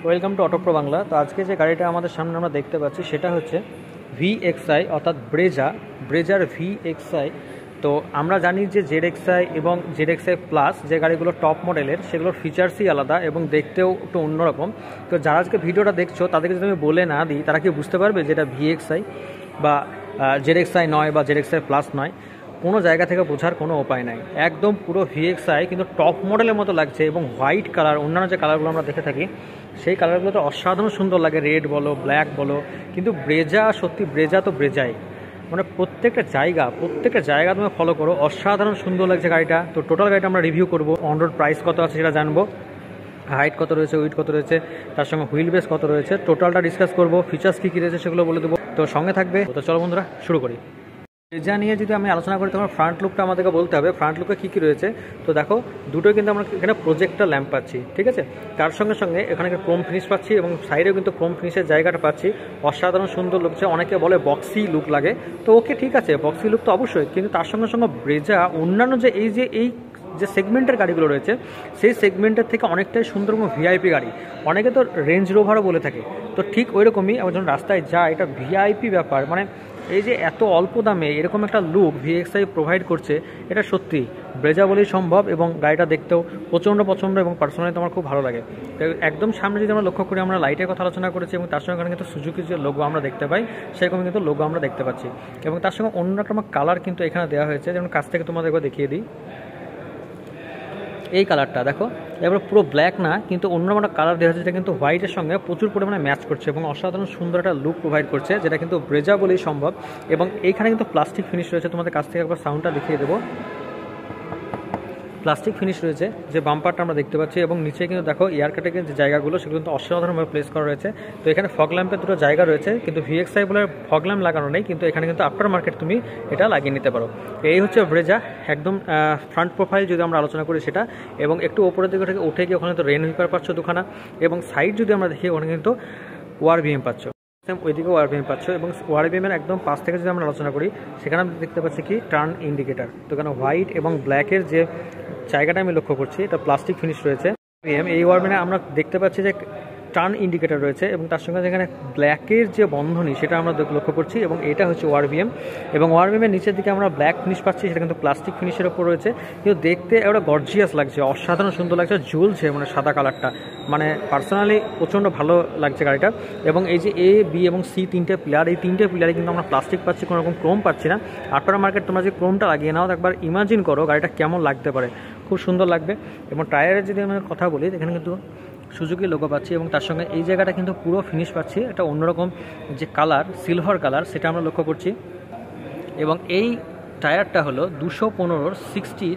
Welcome to অটোপ্রো Bangla. তো আজকে যে গাড়িটা আমাদের সামনে আমরা দেখতে পাচ্ছি সেটা হচ্ছে VXi অর্থাৎ ব্রেজার VXi। তো আমরা জানি যে ZXi এবং ZXi প্লাস যে গাড়িগুলো টপ মডেলের সেগুলোর ফিচার্সই আলাদা এবং দেখতেও একটু অন্যরকম। তো যারা আজকে ভিডিওটা দেখছো তাদেরকে যদি আমি বলে না দিই তারা কি বুঝতে পারবে যেটা VXi বা ZXi নয় বা ZXi প্লাস নয়। কোনো জায়গা থেকে বোঝার কোনো উপায় নাই, একদম পুরো VXi কিন্তু টপ মডেলের মতো লাগছে এবং হোয়াইট কালার, অন্যান্য যে কালারগুলো আমরা দেখে থাকি সেই কালারগুলো তো অসাধারণ সুন্দর লাগে, রেড বলো ব্ল্যাক বলো। কিন্তু ব্রেজা সত্যি ব্রেজা তো ব্রেজাই, মানে প্রত্যেকটা জায়গা তুমি ফলো করো, অসাধারণ সুন্দর লাগছে গাড়িটা। তো টোটাল গাড়িটা আমরা রিভিউ করবো, অন রোড প্রাইস কত আছে সেটা জানবো, হাইট কত রয়েছে, উইথ কত রয়েছে, তার সঙ্গে হুইল বেস কত রয়েছে, টোটালটা ডিসকাস করবো, ফিচার্স কী কী রয়েছে সেগুলো বলে দেবো। তো সঙ্গে থাকবে। তো চলো বন্ধুরা শুরু করি। ব্রেজা নিয়ে যদি আমি আলোচনা করি তোমার ফ্রন্ট লুকটা আমাদেরকে বলতে হবে, ফ্রন্ট লুকে কী কী রয়েছে। তো দেখো দুটোই কিন্তু আমরা এখানে প্রজেক্টর ল্যাম্প পাচ্ছি, ঠিক আছে। তার সঙ্গে সঙ্গে এখানে ক্রোম ফিনিশ পাচ্ছি এবং সাইডেও কিন্তু ক্রোম ফিনিশের জায়গাটা পাচ্ছি, অসাধারণ সুন্দর লাগছে। অনেকে বলে বক্সি লুক লাগে, তো ওকে ঠিক আছে, বক্সি লুক তো অবশ্যই, কিন্তু তার সঙ্গে সঙ্গে ব্রেজা অন্যান্য যে এই যে সেগমেন্টের গাড়িগুলো রয়েছে সেই সেগমেন্টের থেকে অনেকটাই সুন্দর এবং ভিআইপি গাড়ি। অনেকে তো রেঞ্জ রোভারও বলে থাকে, তো ঠিক ওই রকমই যখন রাস্তায় যায় এটা ভিআইপি ব্যাপার। মানে এই যে এত অল্প দামে এরকম একটা লুক VXi প্রোভাইড করছে, এটা সত্যি ব্রেজা বলেই সম্ভব। এবং গাড়িটা দেখতেও পছন্দ এবং পার্সোনালি আমার খুব ভালো লাগে। তো একদম সামনে যদি আমরা লক্ষ্য করি, আমরা লাইটের কথা আলোচনা করেছি এবং তার সঙ্গে কিন্তু সুজুকির যে লোগো আমরা দেখতে পাই সেরকম কিন্তু লোগো আমরা দেখতে পাচ্ছি এবং তার সঙ্গে অন্য একটা কালার কিন্তু এখানে দেওয়া হয়েছে। যেমন কাছ থেকে তোমাদের একবার দেখিয়ে দিই, এই কালারটা দেখো, এবার পুরো ব্ল্যাক না কিন্তু অন্য একটা কালার দেওয়া হচ্ছে, যেটা কিন্তু হোয়াইটের সঙ্গে প্রচুর পরিমাণে ম্যাচ করছে এবং অসাধারণ সুন্দর একটা লুক প্রোভাইড করছে, যেটা কিন্তু ব্রেজা বলেই সম্ভব। এবং এইখানে কিন্তু প্লাস্টিক ফিনিশ রয়েছে, তোমাদের কাছ থেকে একবার সাউন্ডটা দেখিয়ে দেবো। প্লাস্টিক ফিনিশ রয়েছে যে বাম্পারটা আমরা দেখতে পাচ্ছি এবং নিচে কিন্তু দেখো এয়ার কাটের যে জায়গাগুলো সেগুলো কিন্তু অসাধারণভাবে প্লেস করা রয়েছে। তো এখানে ফগ ল্যাম্পের দুটো জায়গা রয়েছে, কিন্তু VXi বলে ফগ ল্যাম্প লাগানো নেই, কিন্তু এখানে কিন্তু আফটার মার্কেট তুমি এটা লাগিয়ে নিতে পারো। এই হচ্ছে ব্রেজা একদম ফ্রন্ট প্রোফাইল যদি আমরা আলোচনা করি সেটা। এবং একটু ওপরের দিকে থেকে উঠে গিয়ে ওখানে তো রেন হুইপার পাচ্ছ দুখানা, এবং সাইড যদি আমরা দেখি ওখানে কিন্তু ORVM পাচ্ছ, ওইদিকে ORVM পাচ্ছ। এবং ORVM-এর একদম পাশ থেকে যদি আমরা আলোচনা করি সেখানে আমরা দেখতে পাচ্ছি কি টার্ন ইন্ডিকেটার। তো এখানে হোয়াইট এবং ব্ল্যাকের যে জায়গাটা আমি লক্ষ্য করছি এটা প্লাস্টিক ফিনিশ রয়েছে। এই ORVM-এ আমরা দেখতে পাচ্ছি যে টার্ন ইন্ডিকেটার রয়েছে এবং তার সঙ্গে যেখানে ব্ল্যাকের যে বন্ধনী সেটা আমরা লক্ষ্য করছি এবং এটা হচ্ছে ORVM। এবং ORVM-এর নিচের দিকে আমরা ব্ল্যাক ফিনিশ পাচ্ছি, সেটা কিন্তু প্লাস্টিক ফিনিশের ওপর রয়েছে, কিন্তু দেখতে একটা গর্জিয়াস লাগছে, অসাধারণ সুন্দর লাগছে, জ্বলছে মানে সাদা কালারটা, মানে পার্সোনালি প্রচণ্ড ভালো লাগছে গাড়িটা। এবং এই যে A, B এবং C তিনটে পিলার, এই তিনটে পিলারে কিন্তু আমরা প্লাস্টিক পাচ্ছি, কোনো রকম ক্রোম পাচ্ছি না। আফটার মার্কেট তোমরা যে ক্রোমটা লাগিয়ে নাও একবার ইমাজিন করো গাড়িটা কেমন লাগতে পারে, খুব সুন্দর লাগবে। এবং টায়ারের যদি আমরা কথা বলি এখানে কিন্তু সুজুকি লোগো পাচ্ছি এবং তার সঙ্গে এই জায়গাটা কিন্তু পুরো ফিনিশ পাচ্ছি, একটা অন্যরকম যে কালার সিলভার কালার সেটা আমরা লক্ষ্য করছি। এবং এই টায়ারটা হলো 215 60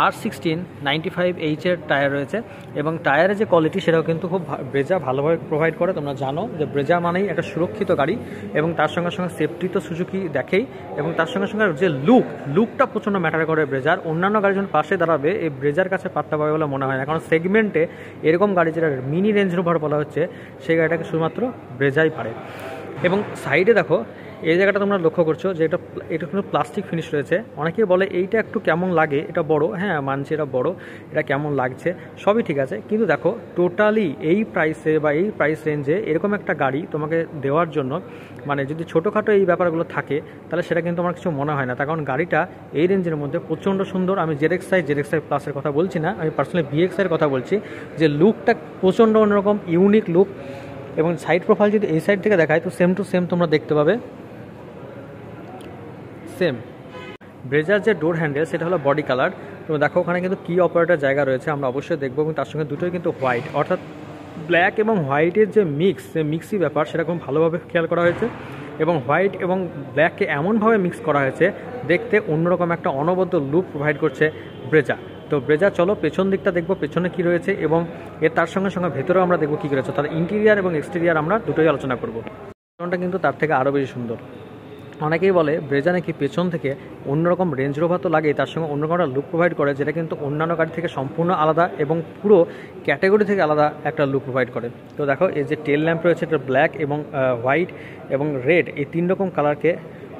R16 95H-এর টায়ার রয়েছে এবং টায়ারের যে কোয়ালিটি সেটাও কিন্তু খুব ব্রেজা ভালোভাবে প্রোভাইড করে। তোমরা জানো যে ব্রেজা মানেই একটা সুরক্ষিত গাড়ি এবং তার সঙ্গে সঙ্গে সেফটি তো সুজুকি দেখেই, এবং তার সঙ্গে সঙ্গে যে লুকটা প্রচণ্ড ম্যাটার করে ব্রেজার। অন্যান্য গাড়ি যখন পাশে দাঁড়াবে এই ব্রেজার কাছে পাত্তা পাবে বলে মনে হয় না, কারণ সেগমেন্টে এরকম গাড়ি যেটা মিনি রেঞ্জ রোভার বলা হচ্ছে সেই গাড়িটাকে শুধুমাত্র ব্রেজাই পারে। এবং সাইডে দেখো এই জায়গাটা তোমরা লক্ষ্য করছো যে এটা কিন্তু প্লাস্টিক ফিনিশ রয়েছে। অনেকেই বলে এইটা একটু কেমন লাগে, এটা বড়, হ্যাঁ মানছি এটা বড়, এটা কেমন লাগছে সবই ঠিক আছে, কিন্তু দেখো টোটালি এই প্রাইসে বা এই প্রাইস রেঞ্জে এরকম একটা গাড়ি তোমাকে দেওয়ার জন্য, মানে যদি ছোটোখাটো এই ব্যাপারগুলো থাকে তাহলে সেটা কিন্তু আমার কিছু মনে হয় না। তার কারণ গাড়িটা এই রেঞ্জের মধ্যে প্রচণ্ড সুন্দর। আমি ZXi প্লাসের কথা বলছি না, আমি পার্সোনালি VXi-এর কথা বলছি, যে লুকটা প্রচণ্ড অন্যরকম ইউনিক লুক। এবং সাইড প্রোফাইল যদি এই সাইড থেকে দেখায় তো সেম টু সেম তোমরা দেখতে পাবে, সেম ব্রেজার যে ডোর হ্যান্ডেল সেটা হলো বডি কালার। তো দেখো ওখানে কিন্তু কি অপারেটর জায়গা রয়েছে আমরা অবশ্যই দেখবো, এবং তার সঙ্গে দুটোই কিন্তু হোয়াইট, অর্থাৎ ব্ল্যাক এবং হোয়াইটের যে মিক্সি ব্যাপার সেটা খুব ভালোভাবে খেয়াল করা হয়েছে। এবং হোয়াইট এবং ব্ল্যাককে এমনভাবে মিক্স করা হয়েছে দেখতে অন্যরকম একটা অনবদ্য লুক প্রোভাইড করছে ব্রেজা। তো ব্রেজা চলো পেছন দিকটা দেখবো, পেছনে কি রয়েছে এবং এর তার সঙ্গে সঙ্গে ভেতরেও আমরা দেখবো কী রয়েছে, তার ইন্টেরিয়ার এবং এক্সটেরিয়ার আমরা দুটোই আলোচনা করবো। পেছনটা কিন্তু তার থেকে আরও বেশি সুন্দর। অনেকেই বলে ব্রেজা নাকি পেছন থেকে অন্যরকম রেঞ্জ রোভার তো লাগে, তার সঙ্গে অন্যরকম একটা লুক প্রোভাইড করে, যেটা কিন্তু অন্যান্য গাড়ি থেকে সম্পূর্ণ আলাদা এবং পুরো ক্যাটাগরি থেকে আলাদা একটা লুক প্রোভাইড করে। তো দেখো এই যে টেল ল্যাম্প রয়েছে এটা ব্ল্যাক এবং হোয়াইট এবং রেড, এই তিন রকম কালারকে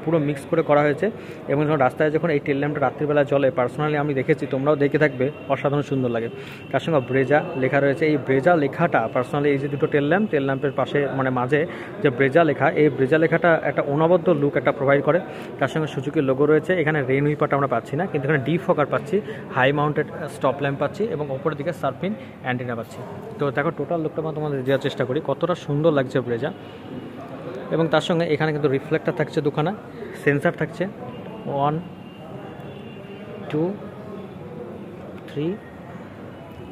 পুরো মিক্স করে করা হয়েছে। এবং যখন রাস্তায় যখন এই টেল ল্যাম্পটা রাত্রিবেলা জ্বলে, পার্সোনালি আমি দেখেছি, তোমরাও দেখে থাকবে, অসাধারণ সুন্দর লাগে। তার সঙ্গে ব্রেজা লেখা রয়েছে। এই ব্রেজা লেখাটা পার্সোনালি, এই যে দুটো টেল ল্যাম্পের পাশে মানে মাঝে যে ব্রেজা লেখা, এই ব্রেজা লেখাটা একটা অনবদ্য লুক একটা প্রোভাইড করে। তার সঙ্গে সুজুকির লোগো রয়েছে। এখানে রেন উইপারটা আমরা পাচ্ছি না, কিন্তু এখানে ডিফগার পাচ্ছি, হাই মাউন্টেড স্টপ ল্যাম্প পাচ্ছি এবং ওপরের দিকে সার্ফিন অ্যান্টিনা পাচ্ছি। তো দেখো টোটাল লুকটা আমি তোমাদের দেওয়ার চেষ্টা করি কতটা সুন্দর লাগছে ব্রেজা। এবং তার সঙ্গে এখানে কিন্তু রিফ্লেক্টার থাকছে দুখানা, সেন্সার থাকছে 1 2 3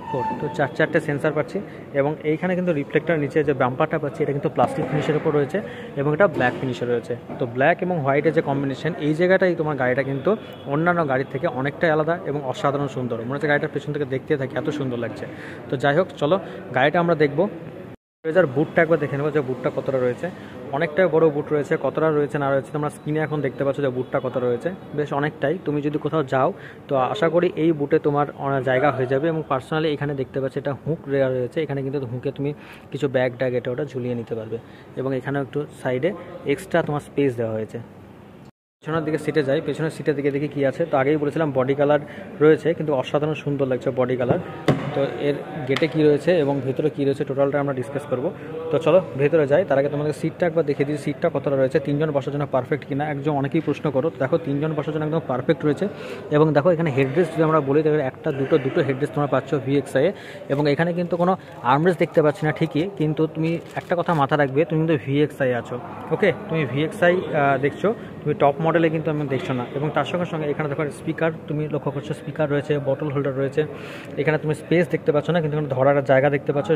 4, তো চারটে সেন্সার পাচ্ছি। এবং এইখানে কিন্তু রিফ্লেক্টার নিচে যে বাম্পারটা পাচ্ছি এটা কিন্তু প্লাস্টিক ফিনিশের উপর রয়েছে এবং এটা ব্ল্যাক ফিনিশে রয়েছে। তো ব্ল্যাক এবং হোয়াইটের যে কম্বিনেশন, এই জায়গাটাই তোমার গাড়িটা কিন্তু অন্যান্য গাড়ির থেকে অনেকটাই আলাদা এবং অসাধারণ সুন্দর। মনে হচ্ছে গাড়িটার পেছন থেকে দেখতে থাকি, এত সুন্দর লাগছে। তো যাই হোক, চলো গাড়িটা আমরা দেখবো। ব্রেজার বুটটা একবার দেখে নেবো যে বুটটা কতটা রয়েছে। অনেকটাই বড় বুট রয়েছে, কতটা রয়েছে না রয়েছে তোমরা স্ক্রিনে এখন দেখতে পাচ্ছ যে বুটটা কত রয়েছে, বেশ অনেকটাই। তুমি যদি কোথাও যাও তো আশা করি এই বুটে তোমার অনেক জায়গা হয়ে যাবে। এবং পার্সোনালি এখানে দেখতে পাচ্ছি এটা হুক রেয়ার রয়েছে, এখানে কিন্তু হুকে তুমি কিছু ব্যাগ ট্যাগ এটা ওটা ঝুলিয়ে নিতে পারবে। এবং এখানেও একটু সাইডে এক্সট্রা তোমার স্পেস দেওয়া হয়েছে। পেছনের দিকে সিটে যাই, পেছনের সিটের দিকে দেখি কী আছে। তো আগেই বলেছিলাম বডি কালার রয়েছে, কিন্তু অসাধারণ সুন্দর লাগছে বডি কালার। তো এর গেটে কী রয়েছে এবং ভেতরে কী রয়েছে টোটালটা আমরা ডিসকাস করব। তো চলো ভেতরে যাই, তার আগে তোমাদের সিটটা একবার দেখে দিই সিটটা কতটা রয়েছে, 3 জন বসার জন্য পারফেক্ট কিনা। একজন অনেকেই প্রশ্ন করো, দেখো 3 জন বসার জন্য একদম পারফেক্ট রয়েছে। এবং দেখো এখানে হেডরেস্ট যদি আমরা বলি তাহলে একটা দুটো হেডরেস্ট তোমরা পাচ্ছ VXI এ। এবং এখানে কিন্তু কোনো আর্মরেস্ট দেখতে পাচ্ছি না ঠিকই, কিন্তু তুমি একটা কথা মাথা রাখবে, তুমি কিন্তু VXI আছো, ওকে, তুমি VXI দেখছো, তুমি টপ মডেলে কিন্তু আমি দেখছো না। এবং তার সঙ্গে সঙ্গে এখানে দেখো স্পিকার তুমি লক্ষ্য করছো, স্পিকার রয়েছে, বটল হোল্ডার রয়েছে। এখানে তুমি স্পেস দেখতে পাচ্ছ না, কিন্তু এখানে ধরার জায়গা দেখতে পাচ্ছ।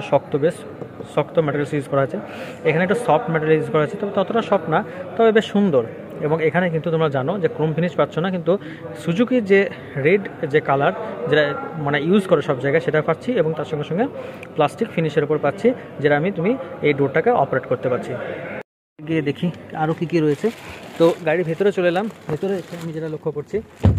শক্ত ম্যাটেরিয়ালস ইউজ করা আছে, এখানে একটু সফট ম্যাটেরিয়াল ইউজ করা আছে, তবে ততটা সফট না, তবে বেশ সুন্দর। এবং এখানে কিন্তু তোমরা জানো যে ক্রোম ফিনিশ পাচ্ছ না, কিন্তু সুজুকির যে রেড যে কালার যেটা মানে ইউজ করে সব জায়গায় সেটা পাচ্ছি। এবং তার সঙ্গে সঙ্গে প্লাস্টিক ফিনিশের উপর পাচ্ছি, যেটা তুমি এই ডোরটাকে অপারেট করতে পারছি। গিয়ে দেখি আরও কী কী রয়েছে। তো গাড়ির ভেতরে চলে এলাম। ভেতরে আমি যেটা লক্ষ্য করছি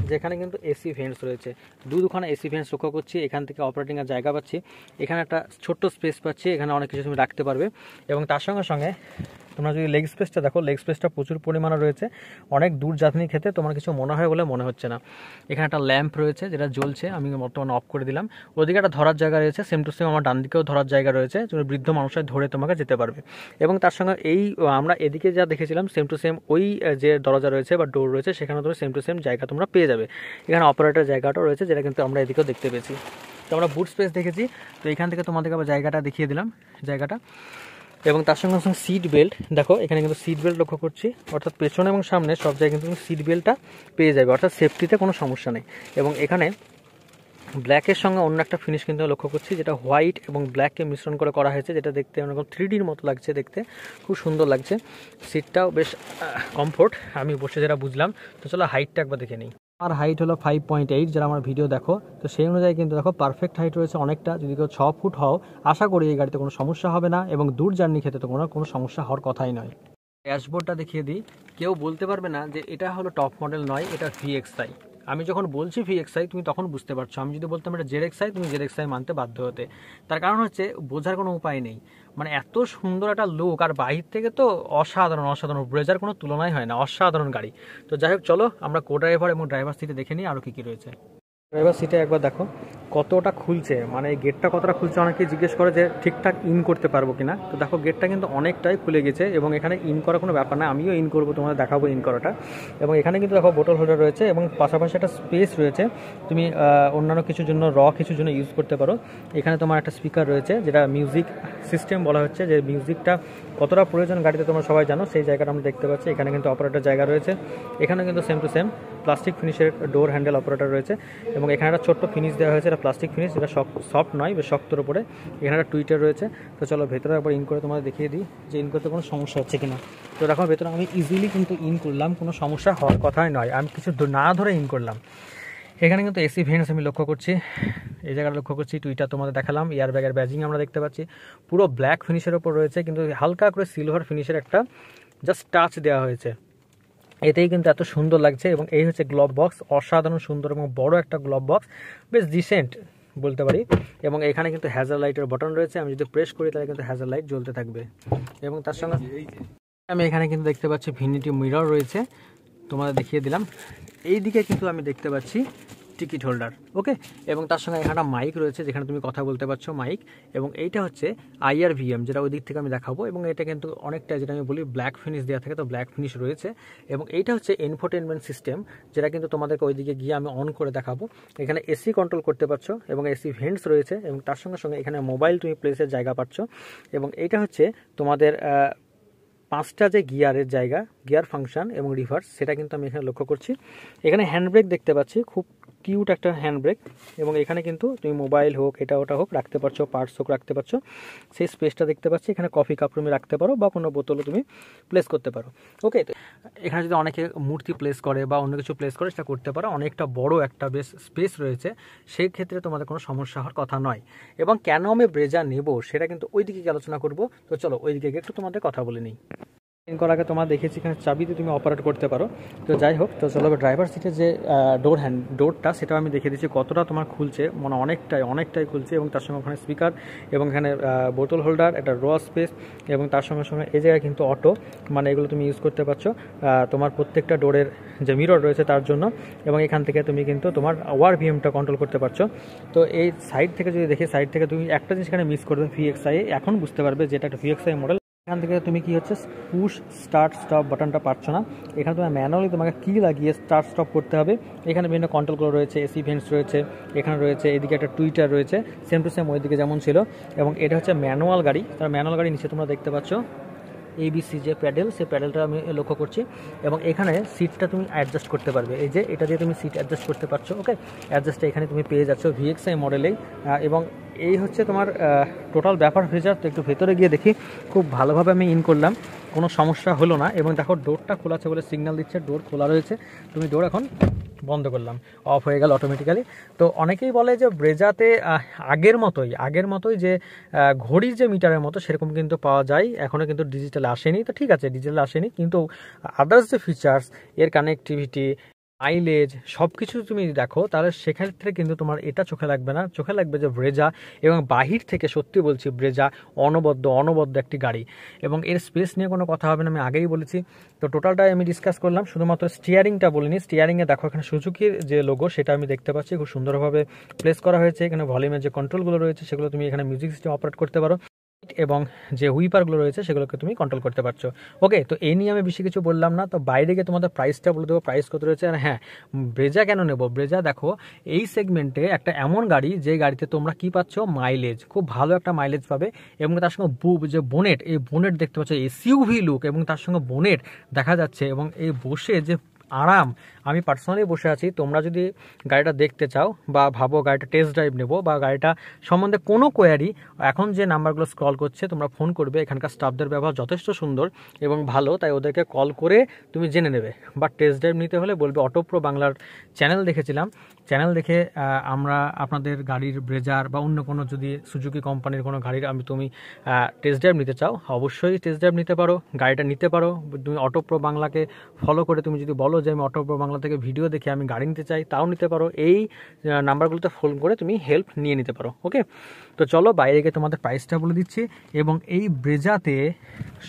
যে এখানে কিন্তু এসি ভেন্টস রয়েছে, দুখানা এসি ভেন্টস লক্ষ্য করছি। এখান থেকে অপারেটিংয়ের জায়গা পাচ্ছি, এখানে একটা ছোট্ট স্পেস পাচ্ছি, এখানে অনেক কিছু তুমি রাখতে পারবে। এবং তার সঙ্গে সঙ্গে তোমরা যদি লেগ স্পেসটা দেখো, লেগ স্পেসটা প্রচুর পরিমাণে রয়েছে। অনেক দূর যাত্রী ক্ষেত্রে তোমার কিছু মনে হয় বলে মনে হচ্ছে না। এখানে একটা ল্যাম্প রয়েছে যেটা জ্বলছে, আমি বর্তমানে অফ করে দিলাম। ওদিকে একটা ধরার জায়গা রয়েছে, সেম টু সেম আমার ডান দিকেও ধরার জায়গা রয়েছে, বৃদ্ধ মানুষের ধরে তোমাকে যেতে পারবে। এবং তার সঙ্গে এই আমরা এদিকে যা দেখেছিলাম সেম টু সেম ওই যে দরজা রয়েছে বা ডোর রয়েছে, সেখানে তুমি সেম টু সেম জায়গা তোমরা পেয়ে যাবে। এখানে অপারেটর জায়গাটাও রয়েছে, যেটা কিন্তু আমরা এদিকেও দেখতে পেয়েছি। তো আমরা বুট স্পেস দেখেছি, তো এখান থেকে তোমাদেরকে আবার জায়গাটা দেখিয়ে দিলাম জায়গাটা। এবং তার সঙ্গে সঙ্গে সিট বেল্ট দেখো, এখানে কিন্তু সিট বেল্ট লক্ষ্য করছি, অর্থাৎ পেছনে এবং সামনে সব জায়গায় কিন্তু তুমি সিট বেল্টটা পেয়ে যাবে, অর্থাৎ সেফটিতে কোনো সমস্যা নেই। এবং এখানে ব্ল্যাকের সঙ্গে অন্য একটা ফিনিশ কিন্তু লক্ষ্য করছি, যেটা হোয়াইট এবং ব্ল্যাককে মিশ্রণ করে করা হয়েছে, যেটা দেখতে অনেকরকম 3Dর মতো লাগছে, দেখতে খুব সুন্দর লাগছে। সিটটাও বেশ কমফোর্ট, আমি বসে যেটা বুঝলাম। তো চলো হাইটটা একবার দেখে নিই। আমার হাইট হলো 5.8, যারা আমার ভিডিও দেখো তো সেই অনুযায়ী কিন্তু দেখো পারফেক্ট হাইট রয়েছে অনেকটা। যদি কেউ 6 ফুট হও আশা করি এই গাড়িতে কোনো সমস্যা হবে না, এবং দূর জার্নি ক্ষেত্রে তো কোনো সমস্যা হওয়ার কথাই নয়। ড্যাশবোর্ডটা দেখিয়ে দিই, কেউ বলতে পারবে না যে এটা হলো টপ মডেল নয়, এটা VXI। আমি যখন বলছি VXI তুমি তখন বুঝতে পারছো, আমি যদি বলতাম এটা ZXI তুমি ZXI মানতে বাধ্য হতে। তার কারণ হচ্ছে বোঝার কোনো উপায় নেই, মানে এত সুন্দর একটা লুক, আর বাহির থেকে তো অসাধারণ ব্রেজার কোনো তুলনাই হয় না, অসাধারণ গাড়ি। তো যাই হোক চলো আমরা কো ড্রাইভার এবং ড্রাইভার সিটে দেখে নিই আরও কী কী রয়েছে। ড্রাইভার সিটে একবার দেখো কতটা খুলছে, মানে এই গেটটা কতটা খুলছে, অনেকেই জিজ্ঞেস করে যে ঠিকঠাক ইন করতে পারবো কিনা। তো দেখো গেটটা কিন্তু অনেকটাই খুলে গেছে, এবং এখানে ইন করা কোনো ব্যাপার না, আমিও ইন করবো, তোমাদের দেখাবো ইন করাটা। এবং এখানে কিন্তু দেখো বোতল হোল্ডার রয়েছে, এবং পাশাপাশি একটা স্পেস রয়েছে, তুমি অন্যান্য কিছুর জন্য কিছুর জন্য ইউজ করতে পারো। এখানে তোমার একটা স্পিকার রয়েছে, যেটা মিউজিক সিস্টেম বলা হচ্ছে, যে মিউজিকটা কতটা প্রয়োজন গাড়িতে তোমরা সবাই জানো, সেই জায়গাটা আমরা দেখতে পাচ্ছি। এখানে কিন্তু অপারেটর জায়গা রয়েছে, এখানে কিন্তু সেম টু সেম প্লাস্টিক ফিনিশের ডোর হ্যান্ডেল অপারেটর রয়েছে। এবং এখানে একটা ছোট্ট ফিনিশ দেওয়া হয়েছে, এটা প্লাস্টিক ফিনিশ, এটা সফট নয়, বেশ শক্তর উপরে। এখানে একটা টুইটার রয়েছে। তো চলো ভেতরে একবার ইন করে তোমাদের দেখিয়ে দিই যে ইন করতে কোনো সমস্যা হচ্ছে কিনা। তো দেখো ভেতরে আমি ইজিলি কিন্তু ইন করলাম, কোনো সমস্যা হওয়ার কথাই নয়, আমি কিছু না ধরে ইন করলাম। এখানে কিন্তু এসি ভেন্টস আমি লক্ষ্য করছি, এই জায়গাটা লক্ষ্য করছি, টুইটার তোমাদের দেখালাম, এয়ার ব্যাগের ব্যাজিং আমরা দেখতে পাচ্ছি, পুরো ব্ল্যাক ফিনিশের ওপর রয়েছে, কিন্তু হালকা করে সিলভার ফিনিশের একটা জাস্ট টাচ দেওয়া হয়েছে, এতেই কিন্তু এত সুন্দর লাগছে। এবং এই হচ্ছে গ্লোভ বক্স, অসাধারণ সুন্দর এবং বড় একটা গ্লোভ বক্স, বেশ ডিসেন্ট বলতে পারি। এবং এখানে কিন্তু হ্যাজার লাইটের বাটন রয়েছে, আমি যদি প্রেস করি তাহলে কিন্তু হ্যাজার লাইট জ্বলতে থাকবে। এবং তার সঙ্গে আমি এখানে কিন্তু দেখতে পাচ্ছি ভিনিটি মিরর রয়েছে, তোমাদের দেখিয়ে দিলাম। এই দিকে কিন্তু আমি দেখতে পাচ্ছি টিকিট হোল্ডার, ওকে, এবং তার সঙ্গে এখানে মাইক রয়েছে যেখানে তুমি কথা বলতে পারছো, মাইক। এবং এইটা হচ্ছে IRVM, যেটা ওই দিক থেকে আমি দেখাবো। এবং এটা কিন্তু অনেকটা, যেটা আমি বলি, ব্ল্যাক ফিনিশ দেওয়া থাকে, তো ব্ল্যাক ফিনিশ রয়েছে। এবং এইটা হচ্ছে ইনফোটেনমেন্ট সিস্টেম, যেটা কিন্তু তোমাদেরকে ওই দিকে গিয়ে আমি অন করে দেখাবো। এখানে এসি কন্ট্রোল করতে পারছো এবং এসি ভেন্টস রয়েছে, এবং তার সঙ্গে সঙ্গে এখানে মোবাইল তুমি প্লেসের জায়গা পাচ্ছ। এবং এইটা হচ্ছে তোমাদের 5টা যে গিয়ারের জায়গা, গিয়ার ফাংশন এবং রিভার্স, সেটা কিন্তু আমি এখানে লক্ষ্য করছি। এখানে হ্যান্ড ব্রেক দেখতে পাচ্ছি, খুব কিউট একটা হ্যান্ড ব্রেক। এবং এখানে কিন্তু তুমি মোবাইল হোক, এটা ওটা হোক রাখতে পারছো, পার্টস হোক রাখতে পারছো। সেই স্পেসটা দেখতে পাচ্ছি। এখানে কফি কাপ তুমি রাখতে পারো বা কোনো বোতলও তুমি প্লেস করতে পারো, ওকে। এখানে যদি অনেকে মূর্তি প্লেস করে বা অন্য কিছু প্লেস করে, সেটা করতে পারো। অনেকটা বড় একটা বেশ স্পেস রয়েছে, সেই ক্ষেত্রে তোমাদের কোনো সমস্যা হওয়ার কথা নয়। এবং কেন আমি ব্রেজা নেব সেটা কিন্তু ওই দিকে আলোচনা করবো। তো চলো ওই দিকে একটু তোমাদের কথা বলে নিই। করার আগে তোমার দেখেছি এখানে চাবিতে তুমি অপারেট করতে পারো। তো যাই হোক, তো চলো ড্রাইভার সিটের যে ডোরটা, সেটাও আমি দেখিয়ে দিচ্ছি কতটা তোমার খুলছে, মানে অনেকটাই খুলছে। এবং তার সঙ্গে ওখানে স্পিকার এবং এখানে বোতল হোল্ডার, একটা র স্পেস, এবং তার সঙ্গে সঙ্গে এই জায়গায় কিন্তু অটো, মানে এগুলো তুমি ইউজ করতে পারছো তোমার প্রত্যেকটা ডোরের যে মিরর রয়েছে তার জন্য। এবং এখান থেকে তুমি কিন্তু তোমার ORVMটা কন্ট্রোল করতে পারছো। তো এই সাইড থেকে যদি দেখি, সাইড থেকে তুমি একটা জিনিস এখানে মিস করবে, VXI, এখন বুঝতে পারবে যেটা একটা VXI মডেল। এখান থেকে তুমি কি হচ্ছে পুশ স্টার্ট স্টপ বাটনটা পাচ্ছ না। এখানে তোমার ম্যানুয়ালি তোমাকে কি লাগিয়ে স্টার্ট স্টপ করতে হবে। এখানে বিভিন্ন কন্ট্রোলগুলো রয়েছে, এসি ভেন্টস রয়েছে, এখানে রয়েছে এদিকে একটা টুইটার রয়েছে, সেম টু সেম ওইদিকে যেমন ছিল। এবং এটা হচ্ছে ম্যানুয়াল গাড়ি। তার ম্যানুয়াল গাড়ি নিচে তোমরা দেখতে পাচ্ছ ABC যে প্যাডেল, সেই প্যাডেলটা আমি লক্ষ্য করছি। এবং এখানে সিটটা তুমি অ্যাডজাস্ট করতে পারবে, এই যে এটা দিয়ে তুমি সিট অ্যাডজাস্ট করতে পারছো, ওকে। অ্যাডজাস্টটা এখানে তুমি পেয়ে যাচ্ছ VXI মডেলেই। এবং এই হচ্ছে তোমার টোটাল ব্যাপার ফিচার। তো একটু ভেতরে গিয়ে দেখি, খুব ভালোভাবে আমি ইন করলাম, কোনো সমস্যা হলো না। এবং দেখো ডোরটা খোলা আছে বলে সিগন্যাল দিচ্ছে, ডোর খোলা রয়েছে। তুমি ডোর এখন বন্ধ করলাম, অফ হয়ে গেল অটোমেটিক্যালি। তো অনেকেই বলে যে ব্রেজাতে আগের মতোই যে ঘড়ির যে মিটারের মতো সেরকম কিন্তু পাওয়া যায়, এখনও কিন্তু ডিজিটাল আসেনি। তো ঠিক আছে, ডিজিটাল আসেনি, কিন্তু আদার্স যে ফিচার্স, এর কানেক্টিভিটি, মাইলেজ, সব কিছু তুমি দেখো, তাহলে সেক্ষেত্রে কিন্তু তোমার এটা চোখে লাগবে না। চোখে লাগবে যে ব্রেজা, এবং বাহির থেকে সত্যি বলছি ব্রেজা অনবদ্য একটি গাড়ি। এবং এর স্পেস নিয়ে কোনো কথা হবে না, আমি আগেই বলেছি। তো টোটালটাই আমি ডিসকাস করলাম, শুধুমাত্র স্টিয়ারিংটা বলিনি। স্টিয়ারিংয়ে দেখো এখানে সুজুকির যে লোগো, সেটা আমি দেখতে পাচ্ছি খুব সুন্দরভাবে প্লেস করা হয়েছে। এখানে ভলিউমের যে কন্ট্রোলগুলো রয়েছে, সেগুলো তুমি এখানে মিউজিক সিস্টেম অপারেট করতে পারো, এবং যে হুইপারগুলো রয়েছে সেগুলোকে তুমি কন্ট্রোল করতে পারছো, ওকে। তো এই নিয়ে আমি বেশি কিছু বললাম না। তো বাইরে গিয়ে তোমাদের প্রাইসটা বলে দেবো, প্রাইস কত রয়েছে। আর হ্যাঁ, ব্রেজা কেন নেব, ব্রেজা দেখো এই সেগমেন্টে একটা এমন গাড়ি, যে গাড়িতে তোমরা কি পাচ্ছ, মাইলেজ, খুব ভালো একটা মাইলেজ পাবে। এবং তার সঙ্গে যে বোনেট, এই বোনেট দেখতে পাচ্ছ, SUV লুক, এবং তার সঙ্গে বোনেট দেখা যাচ্ছে। এবং এই বসে যে আরাম, আমি পার্সোনালি বসে আছি। তোমরা যদি গাড়িটা দেখতে চাও বা ভাবো গাড়িটা টেস্ট ড্রাইভ নেবো, বা গাড়িটা সম্বন্ধে কোনো কোয়ারি, এখন যে নাম্বারগুলো স্ক্রল করছে তোমরা ফোন করবে। এখানকার স্টাফদের ব্যবহার যথেষ্ট সুন্দর এবং ভালো, তাই ওদেরকে কল করে তুমি জেনে নেবে। বা টেস্ট ড্রাইভ নিতে হলে বলবে অটোপ্রো বাংলার চ্যানেল দেখেছিলাম, চ্যানেল দেখে আমরা আপনাদের গাড়ির ব্রেজার বা অন্য কোনো যদি সুজুকি কোম্পানির কোনো গাড়ির তুমি টেস্ট ড্রাইভ নিতে চাও, অবশ্যই টেস্ট ড্রাইভ নিতে পারো, গাড়িটা নিতে পারো। তুমি অটোপ্রো বাংলাকে ফলো করে তুমি যদি বলো যে আমি অটোপ্রো বাংলা থেকে ভিডিও দেখে আমি গাড়ি নিতে চাই, তাও নিতে পারো। এই নাম্বারগুলোতে ফোন করে তুমি হেল্প নিয়ে নিতে পারো, ওকে। তো চলো বাইরে গিয়ে তোমাদের প্রাইসটা বলে দিচ্ছি। এবং এই ব্রেজাতে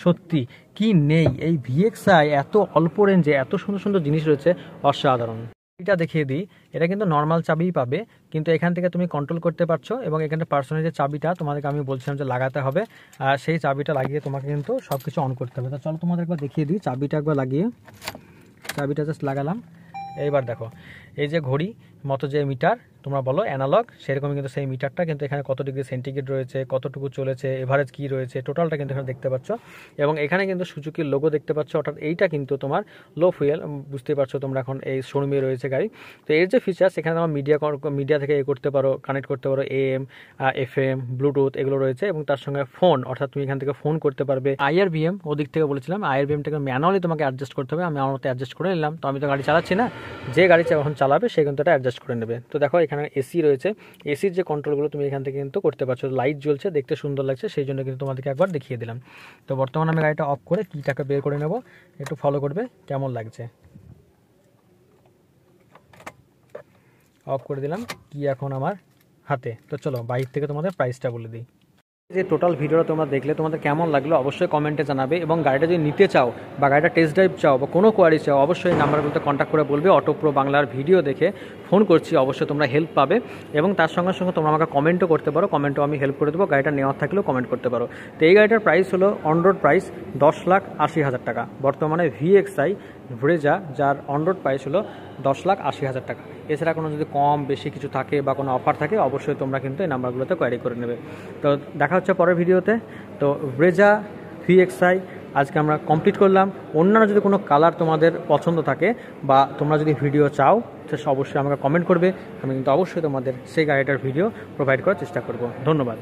সত্যি কি নেই, এই VXI এত অল্প রেঞ্জে এত সুন্দর সুন্দর জিনিস রয়েছে, অসাধারণ। এটা দেখিয়ে দিই, এটা কিন্তু নর্মাল চাবিই পাবে, কিন্তু এখান থেকে তুমি কন্ট্রোল করতে পারছো। এবং এখানে পার্সোনাল যে চাবিটা তোমাদেরকে আমি বলছিলাম যে লাগাতে হবে, সেই চাবিটা লাগিয়ে তোমাকে কিন্তু সব কিছু অন করতে হবে। তো চলো তোমাদের একবার দেখিয়ে দিই, চাবিটা একবার লাগিয়ে, চাবিটা জাস্ট লাগালাম। এইবার দেখো এই যে ঘড়ি মতো যে মিটার, তোমরা বলো অ্যানালগ, সেরকমই কিন্তু সেই মিটারটা কিন্তু এখানে কত ডিগ্রি সেন্টিগ্রেড রয়েছে, কতটুকু চলেছে, এভারেজ কি রয়েছে, টোটালটা কিন্তু এখানে দেখতে পাচ্ছ। এবং এখানে কিন্তু সুজুকির লোগো দেখতে পাচ্ছ, অর্থাৎ এইটা কিন্তু তোমার লো ফুয়েল, বুঝতে পারছো তোমরা এখন এই শোরুমে রয়েছে গাড়ি। তো এর যে ফিচার্স, এখানে তোমার মিডিয়া থেকে করতে পারো, কানেক্ট করতে পারো, AM FM ব্লুটুথ এগুলো রয়েছে। এবং তার সঙ্গে ফোন, অর্থাৎ তুমি এখান থেকে ফোন করতে পারবে। IRVM ওদিক থেকে বলেছিলাম, IRVMটাকে ম্যানুয়ালি তোমাকে অ্যাডজাস্ট করতে হবে, আমি আমার মতো অ্যাডজাস্ট করে নিলাম। তো আমি তো গাড়ি চালাচ্ছি না, যে গাড়ি এখন চালাবে সে কিন্তু এটা অ্যাডজাস্ট করে নেবে। তো দেখো এখানে এসি রয়েছে, এসির যে কন্ট্রোলগুলো তুমি এখান থেকে কিন্তু করতে পারছো। লাইট জ্বলছে, দেখতে সুন্দর লাগছে, সেই জন্য কিন্তু তোমাদেরকে একবার দেখিয়ে দিলাম। তো বর্তমানে আমি গাড়িটা অফ করে কিটাকে বের করে নেব, একটু ফলো করবে কেমন লাগছে। অফ করে দিলাম, কি এখন আমার হাতে। তো চলো বাইরে থেকে তোমাদের প্রাইসটা বলে দিই। যে টোটাল ভিডিওটা তোমরা দেখলে তোমাদের কেমন লাগলো অবশ্যই কমেন্টে জানাবে, এবং গাড়িটা যদি নিতে চাও বা গাড়িটা টেস্ট ড্রাইভ চাও বা কোনো কোয়ারি চাও অবশ্যই এই নাম্বারগুলোতে কন্ট্যাক্ট করে বলবে অটো প্রো বাংলার ভিডিও দেখে ফোন করছি, অবশ্যই তোমরা হেল্প পাবে। এবং তার সঙ্গে সঙ্গে তোমরা আমাকে কমেন্টও করতে পারো, কমেন্টও আমি হেল্প করে দেবো, গাড়িটা নেওয়ার থাকলেও কমেন্ট করতে পারো। তো এই গাড়িটার প্রাইস হলো অন রোড প্রাইস 10,80,000 টাকা, বর্তমানে VXi ব্রেজা যার অন রোড প্রাইস হলো 10,80,000 টাকা। এছাড়া কোনো যদি কম বেশি কিছু থাকে বা কোনো অফার থাকে অবশ্যই তোমরা কিন্তু এই নাম্বারগুলোতে কোয়ারি করে নেবে। তো দেখা হচ্ছে পরের ভিডিওতে। তো ব্রেজা VXi আজকে আমরা কমপ্লিট করলাম। অন্যান্য যদি কোনো কালার তোমাদের পছন্দ থাকে বা তোমরা যদি ভিডিও চাও সে অবশ্যই আমাকে কমেন্ট করবে, আমি কিন্তু অবশ্যই তোমাদের সেই গাড়িটার ভিডিও প্রোভাইড করার চেষ্টা করব। ধন্যবাদ।